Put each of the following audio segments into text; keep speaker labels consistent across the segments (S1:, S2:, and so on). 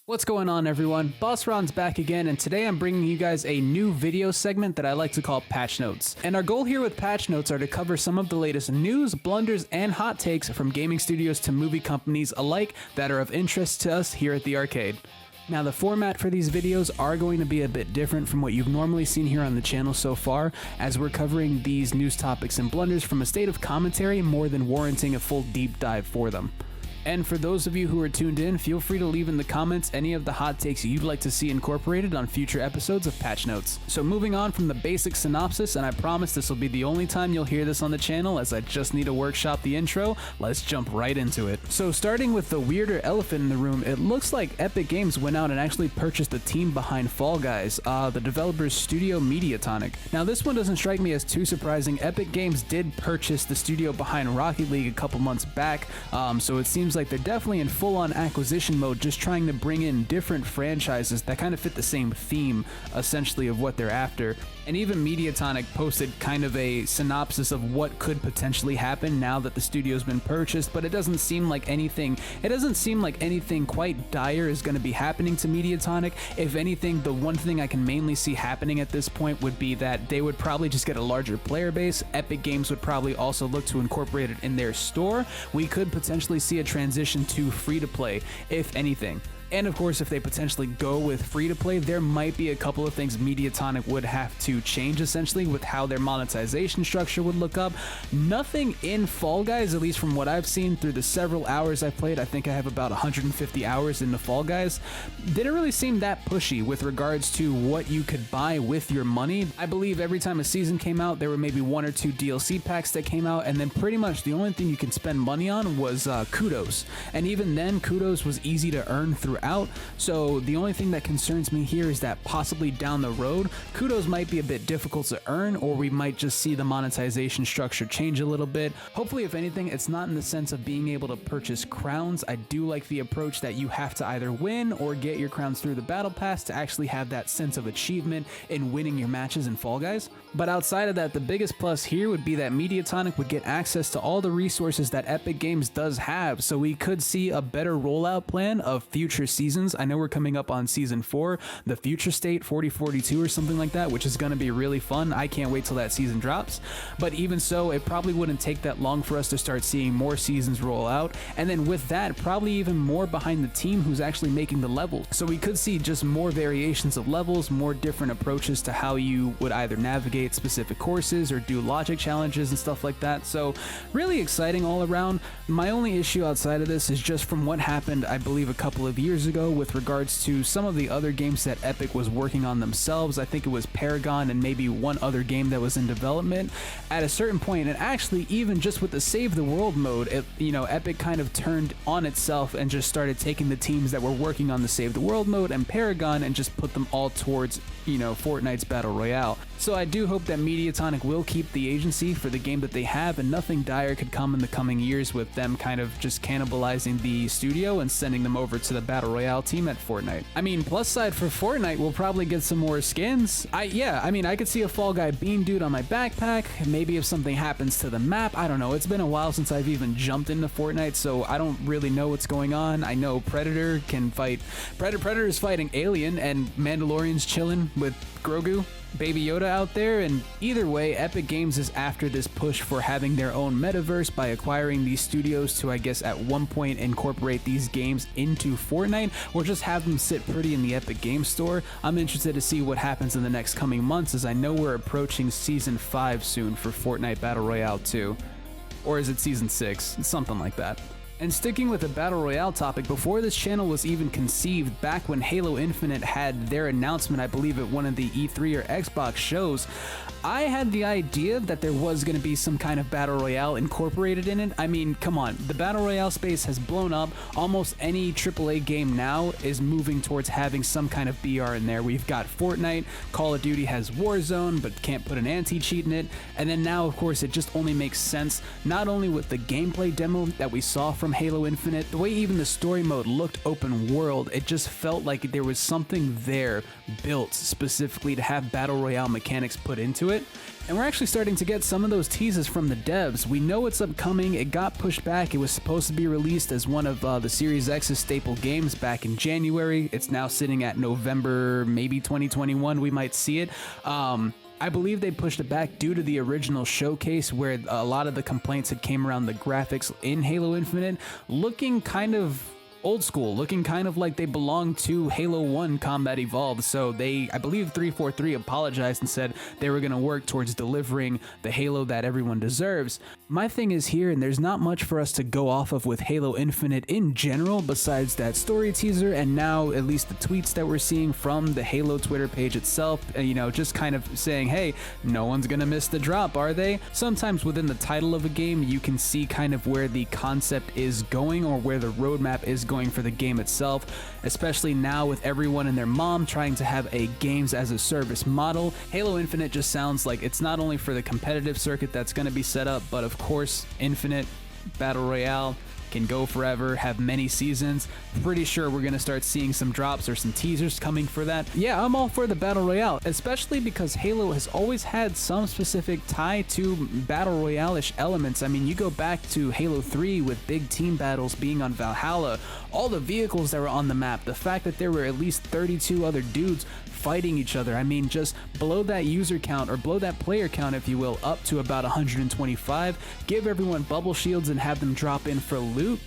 S1: What's going on, everyone? Boss Ron's back again, and today I'm bringing you guys a new video segment that I like to call Patch Notes. And our goal here with Patch Notes are to cover some of the latest news, blunders, and hot takes from gaming studios to movie companies alike that are of interest to us here at the arcade. Now, the format for these videos are going to be a bit different from what you've normally seen here on the channel so far, as we're covering these news topics and blunders from a state of commentary more than warranting a full deep dive for them. And for those of you who are tuned in, feel free to leave in the comments any of the hot takes you'd like to see incorporated on future episodes of Patch Notes. So moving on from the basic synopsis, and I promise this will be the only time you'll hear this on the channel as I just need to workshop the intro, let's jump right into it. So starting with the weirder elephant in the room, it looks like Epic Games went out and actually purchased the team behind Fall Guys, the developer's studio Mediatonic. Now this one doesn't strike me as too surprising. Epic Games did purchase the studio behind Rocket League a couple months back, so it seems like they're definitely in full-on acquisition mode, just trying to bring in different franchises that kind of fit the same theme, essentially, of what they're after. And even Mediatonic posted kind of a synopsis of what could potentially happen now that the studio's been purchased, but it doesn't seem like anything quite dire is going to be happening to Mediatonic. If anything, the one thing I can mainly see happening at this point would be that they would probably just get a larger player base. Epic Games would probably also look to incorporate it in their store. We could potentially see a transition to free-to-play, if anything. And of course, if they potentially go with free-to-play, there might be a couple of things Mediatonic would have to change, essentially, with how their monetization structure would look up. Nothing in Fall Guys, at least from what I've seen through the several hours I've played, I think I have about 150 hours into Fall Guys, didn't really seem that pushy with regards to what you could buy with your money. I believe every time a season came out, there were maybe one or two DLC packs that came out, and then pretty much the only thing you can spend money on was kudos. And even then, kudos was easy to earn throughout. So the only thing that concerns me here is that possibly down the road, kudos might be a bit difficult to earn, or we might just see the monetization structure change a little bit. Hopefully, if anything, it's not in the sense of being able to purchase crowns. I do like the approach that you have to either win or get your crowns through the battle pass to actually have that sense of achievement in winning your matches in Fall Guys. But outside of that, the biggest plus here would be that Mediatonic would get access to all the resources that Epic Games does have, so we could see a better rollout plan of future seasons. I know we're coming up on season 4, the Future State 4042 or something like that, which is going to be really fun. I can't wait till that season drops. But even so, it probably wouldn't take that long for us to start seeing more seasons roll out, and then with that, probably even more behind the team who's actually making the levels. So we could see just more variations of levels, more different approaches to how you would either navigate specific courses or do logic challenges and stuff like that. So really exciting all around. My only issue outside of this is just from what happened, I believe, a couple of years ago with regards to some of the other games that Epic was working on themselves. I think it was Paragon and maybe one other game that was in development. At a certain point, and actually even just with the Save the World mode, Epic kind of turned on itself and just started taking the teams that were working on the Save the World mode and Paragon and just put them all towards, Fortnite's Battle Royale. So I do hope that Mediatonic will keep the agency for the game that they have, and nothing dire could come in the coming years with them kind of just cannibalizing the studio and sending them over to the Battle Royale team at Fortnite. I mean, plus side for Fortnite, we'll probably get some more skins. I could see a Fall Guy bean dude on my backpack. Maybe if something happens to the map, I don't know. It's been a while since I've even jumped into Fortnite, so I don't really know what's going on. I know Predator can fight. Predator is fighting Alien, and Mandalorian's chilling with Grogu, Baby Yoda out there, and either way, Epic Games is after this push for having their own metaverse by acquiring these studios to, I guess, at one point incorporate these games into Fortnite, or just have them sit pretty in the Epic Games Store. I'm interested to see what happens in the next coming months, as I know we're approaching Season 5 soon for Fortnite Battle Royale 2. Or is it Season 6? Something like that. And sticking with the Battle Royale topic, before this channel was even conceived, back when Halo Infinite had their announcement, I believe at one of the E3 or Xbox shows, I had the idea that there was going to be some kind of Battle Royale incorporated in it. I mean, come on, the Battle Royale space has blown up. Almost any AAA game now is moving towards having some kind of BR in there. We've got Fortnite, Call of Duty has Warzone, but can't put an anti-cheat in it. And then now, of course, it just only makes sense, not only with the gameplay demo that we saw from from Halo Infinite, the way even the story mode looked open world, it just felt like there was something there built specifically to have Battle Royale mechanics put into it. And we're actually starting to get some of those teases from the devs. We know it's upcoming, it got pushed back, it was supposed to be released as one of the Series X's staple games back in January. It's now sitting at November, maybe 2021, we might see it. I believe they pushed it back due to the original showcase where a lot of the complaints had came around the graphics in Halo Infinite looking kind of old school, looking kind of like they belong to Halo 1 Combat Evolved. So I believe 343 apologized and said they were going to work towards delivering the Halo that everyone deserves. My thing is here, and there's not much for us to go off of with Halo Infinite in general besides that story teaser and now at least the tweets that we're seeing from the Halo Twitter page itself, just kind of saying, hey, no one's going to miss the drop, are they? Sometimes within the title of a game, you can see kind of where the concept is going or where the roadmap is going for the game itself, especially now with everyone and their mom trying to have a games as a service model. Halo Infinite just sounds like it's not only for the competitive circuit that's going to be set up, but of course Infinite Battle Royale can go forever, have many seasons. Pretty sure we're gonna start seeing some drops or some teasers coming for that. Yeah, I'm all for the Battle Royale, especially because Halo has always had some specific tie to Battle Royale-ish elements. I mean, you go back to Halo 3 with big team battles being on Valhalla, all the vehicles that were on the map, the fact that there were at least 32 other dudes fighting each other. I mean, just blow that user count or blow that player count, if you will, up to about 125, give everyone bubble shields and have them drop in for loot.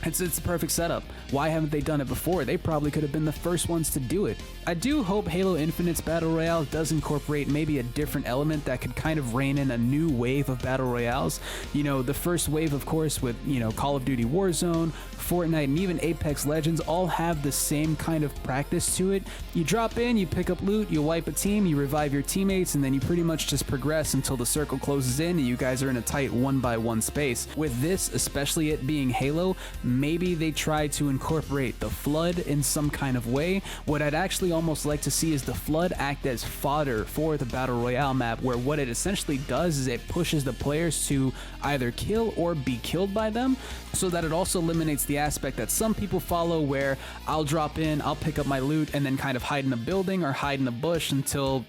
S1: It's a perfect setup. Why haven't they done it before? They probably could have been the first ones to do it. I do hope Halo Infinite's Battle Royale does incorporate maybe a different element that could kind of rein in a new wave of Battle Royales. The first wave, of course, with, Call of Duty Warzone, Fortnite, and even Apex Legends all have the same kind of practice to it. You drop in, you pick up loot, you wipe a team, you revive your teammates, and then you pretty much just progress until the circle closes in and you guys are in a tight 1-by-1 space. With this, especially it being Halo, maybe they try to incorporate the Flood in some kind of way. What I'd actually almost like to see is the Flood act as fodder for the Battle Royale map, where what it essentially does is it pushes the players to either kill or be killed by them, so that it also eliminates the aspect that some people follow where I'll drop in, I'll pick up my loot, and then kind of hide in a building or hide in a bush until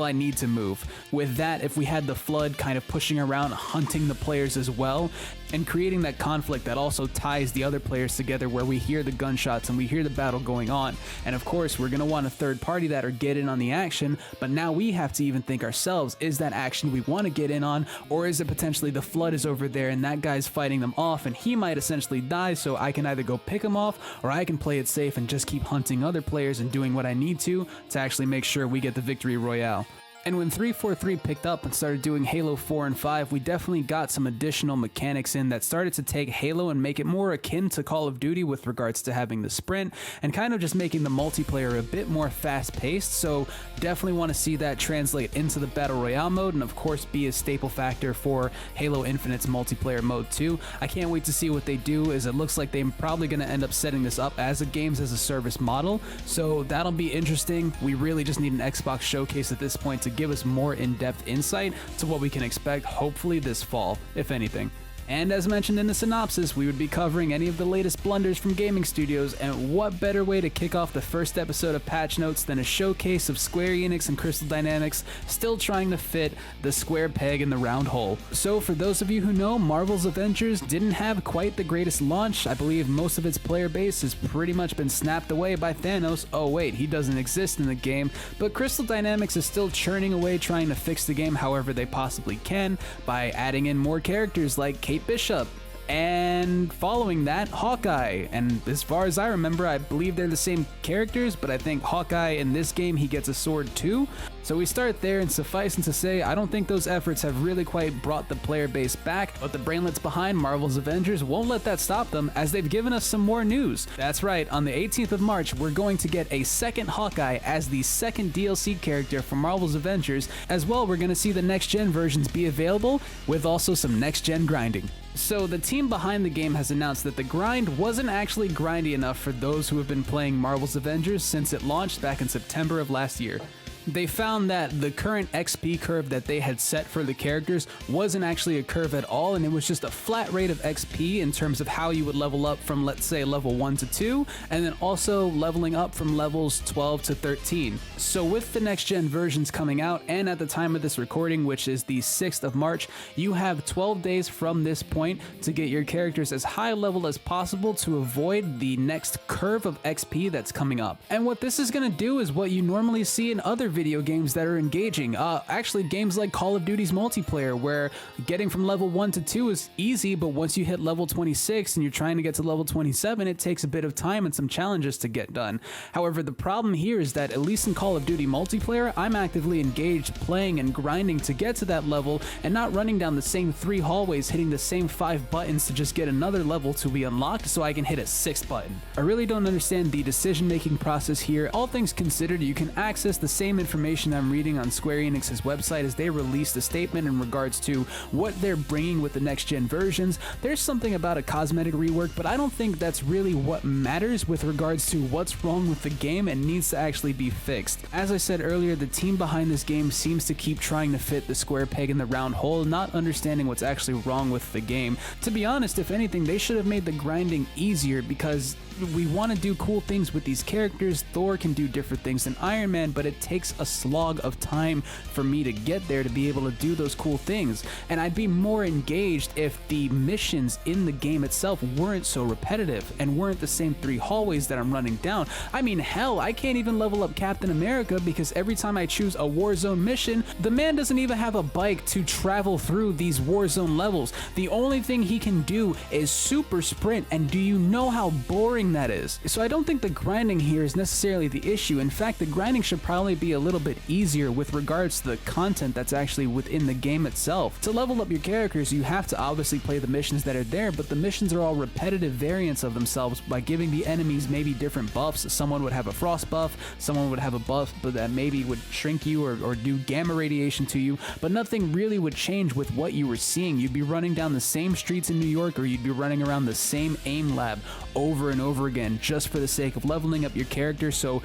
S1: I need to move. With that, if we had the Flood kind of pushing around, hunting the players as well, and creating that conflict that also ties the other players together where we hear the gunshots and we hear the battle going on. And of course, we're going to want a third party that or get in on the action, but now we have to even think ourselves, is that action we want to get in on, or is it potentially the Flood is over there and that guy's fighting them off and he might essentially die, so I can either go pick him off or I can play it safe and just keep hunting other players and doing what I need to actually make sure we get the victory royale. And when 343 picked up and started doing Halo 4 and 5, we definitely got some additional mechanics in that started to take Halo and make it more akin to Call of Duty with regards to having the sprint and kind of just making the multiplayer a bit more fast-paced. So definitely want to see that translate into the Battle Royale mode and of course be a staple factor for Halo Infinite's multiplayer mode too. I can't wait to see what they do, as it looks like they're probably going to end up setting this up as a games as a service model. So that'll be interesting. We really just need an Xbox showcase at this point to give us more in-depth insight to what we can expect hopefully this fall, if anything. And as mentioned in the synopsis, we would be covering any of the latest blunders from gaming studios, and what better way to kick off the first episode of Patch Notes than a showcase of Square Enix and Crystal Dynamics still trying to fit the square peg in the round hole. So for those of you who know, Marvel's Avengers didn't have quite the greatest launch. I believe most of its player base has pretty much been snapped away by Thanos. Oh wait, he doesn't exist in the game, but Crystal Dynamics is still churning away trying to fix the game however they possibly can by adding in more characters like Kate Bishop, and following that, Hawkeye. And as far as I remember, I believe they're the same characters, but I think Hawkeye in this game, he gets a sword too. So we start there, and suffice it to say, I don't think those efforts have really quite brought the player base back, but the brainlets behind Marvel's Avengers won't let that stop them, as they've given us some more news. That's right, on the 18th of March, we're going to get a second Hawkeye as the second DLC character for Marvel's Avengers. As well, we're going to see the next-gen versions be available, with also some next-gen grinding. So the team behind the game has announced that the grind wasn't actually grindy enough for those who have been playing Marvel's Avengers since it launched back in September of last year. They found that the current XP curve that they had set for the characters wasn't actually a curve at all, and it was just a flat rate of XP in terms of how you would level up from, let's say, level 1 to 2, and then also leveling up from levels 12 to 13. So with the next gen versions coming out, and at the time of this recording, which is the 6th of March, you have 12 days from this point to get your characters as high level as possible to avoid the next curve of XP that's coming up. And what this is going to do is what you normally see in other video games that are engaging. Actually, games like Call of Duty's multiplayer, where getting from level 1 to 2 is easy, but once you hit level 26 and you're trying to get to level 27, it takes a bit of time and some challenges to get done. However, the problem here is that, at least in Call of Duty multiplayer, I'm actively engaged playing and grinding to get to that level and not running down the same 3 hallways hitting the same 5 buttons to just get another level to be unlocked so I can hit a 6th button. I really don't understand the decision-making process here. All things considered, you can access the same information I'm reading on Square Enix's website as they released a statement in regards to what they're bringing with the next-gen versions. There's something about a cosmetic rework, but I don't think that's really what matters with regards to what's wrong with the game and needs to actually be fixed. As I said earlier, the team behind this game seems to keep trying to fit the square peg in the round hole, not understanding what's actually wrong with the game. To be honest, if anything, they should have made the grinding easier, because we want to do cool things with these characters. Thor can do different things than Iron Man, but it takes a slog of time for me to get there to be able to do those cool things. And I'd be more engaged if the missions in the game itself weren't so repetitive and weren't the same 3 hallways that I'm running down. I mean, hell, I can't even level up Captain America because every time I choose a Warzone mission, the man doesn't even have a bike to travel through these Warzone levels. The only thing he can do is super sprint, and do you know how boring that is? So I don't think the grinding here is necessarily the issue. In fact, the grinding should probably be a little bit easier with regards to the content that's actually within the game itself. To level up your characters, you have to obviously play the missions that are there, but the missions are all repetitive variants of themselves by giving the enemies maybe different buffs. Someone would have a frost buff, someone would have a buff but that maybe would shrink you or do gamma radiation to you, but nothing really would change with what you were seeing. You'd be running down the same streets in New York, or you'd be running around the same aim lab over and over again just for the sake of leveling up your character so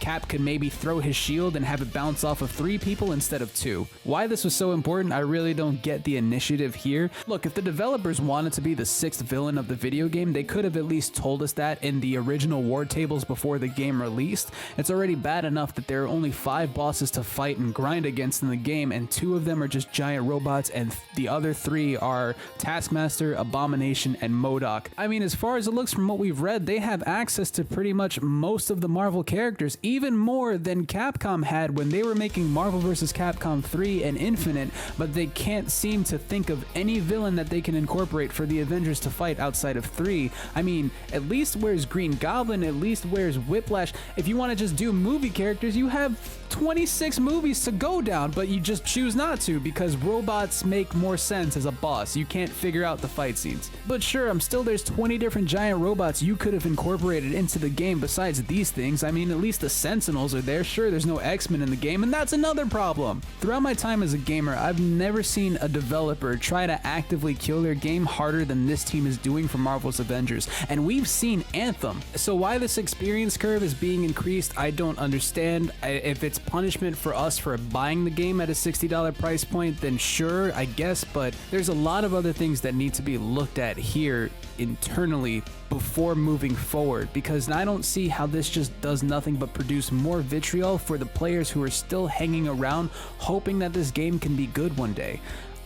S1: Cap could maybe throw his shield and have it bounce off of 3 people instead of 2. Why this was so important, I really don't get the initiative here. Look, if the developers wanted to be the 6th villain of the video game, they could have at least told us that in the original war tables before the game released. It's already bad enough that there are only 5 bosses to fight and grind against in the game, and 2 of them are just giant robots, and the other 3 are Taskmaster, Abomination, and MODOK. I mean, as far as it looks from what we've read, they have access to pretty much most of the Marvel characters, even more than Capcom had when they were making Marvel vs. Capcom 3 and Infinite, but they can't seem to think of any villain that they can incorporate for the Avengers to fight outside of 3. I mean, at least where's Green Goblin, at least where's Whiplash. If you want to just do movie characters, you have 26 movies to go down, but you just choose not to because robots make more sense as a boss. You can't figure out the fight scenes. But sure, there's 20 different giant robots you could have incorporated into the game besides these things. I mean, at least the Sentinels are there. Sure, there's no X-Men in the game, and that's another problem. Throughout my time as a gamer, I've never seen a developer try to actively kill their game harder than this team is doing for Marvel's Avengers, and we've seen Anthem. So why this experience curve is being increased, I don't understand. If it's punishment for us for buying the game at a $60 price point, then sure, I guess, but there's a lot of other things that need to be looked at here internally before moving forward, because I don't see how this just does nothing but produce more vitriol for the players who are still hanging around hoping that this game can be good one day.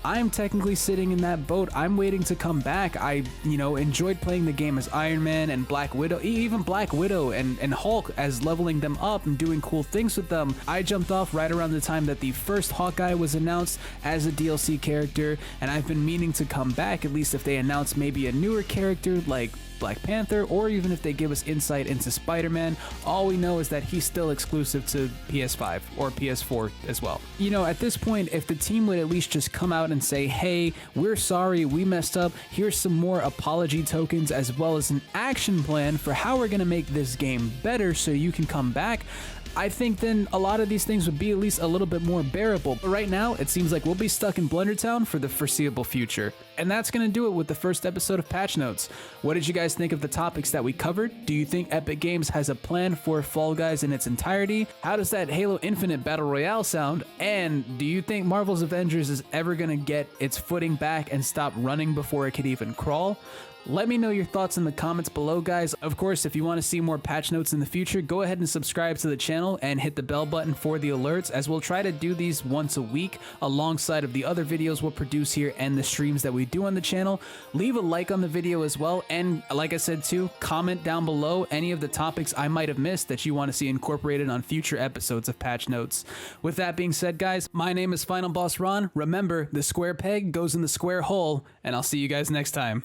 S1: I'm technically sitting in that boat. I'm waiting to come back. I, enjoyed playing the game as Iron Man and Black Widow, even Black Widow and Hulk, as leveling them up and doing cool things with them. I jumped off right around the time that the first Hawkeye was announced as a DLC character, and I've been meaning to come back, at least if they announce maybe a newer character like Black Panther, or even if they give us insight into Spider-Man. All we know is that he's still exclusive to PS5 or PS4 as well. At this point, if the team would at least just come out and say, hey, we're sorry, we messed up, here's some more apology tokens as well as an action plan for how we're going to make this game better so you can come back, I think then a lot of these things would be at least a little bit more bearable. But right now, it seems like we'll be stuck in Blundertown for the foreseeable future. And that's going to do it with the first episode of Patch Notes. What did you guys guys think of the topics that we covered? Do you think Epic Games has a plan for Fall Guys in its entirety? How does that Halo Infinite Battle Royale sound? And do you think Marvel's Avengers is ever going to get its footing back and stop running before it could even crawl? Let me know your thoughts in the comments below, guys. Of course, if you want to see more patch notes in the future, go ahead and subscribe to the channel and hit the bell button for the alerts, as we'll try to do these once a week alongside of the other videos we'll produce here and the streams that we do on the channel. Leave a like on the video as well, and like I said too, comment down below any of the topics I might have missed that you want to see incorporated on future episodes of Patch Notes. With that being said, guys, my name is Final Boss Ron. Remember, the square peg goes in the square hole, and I'll see you guys next time.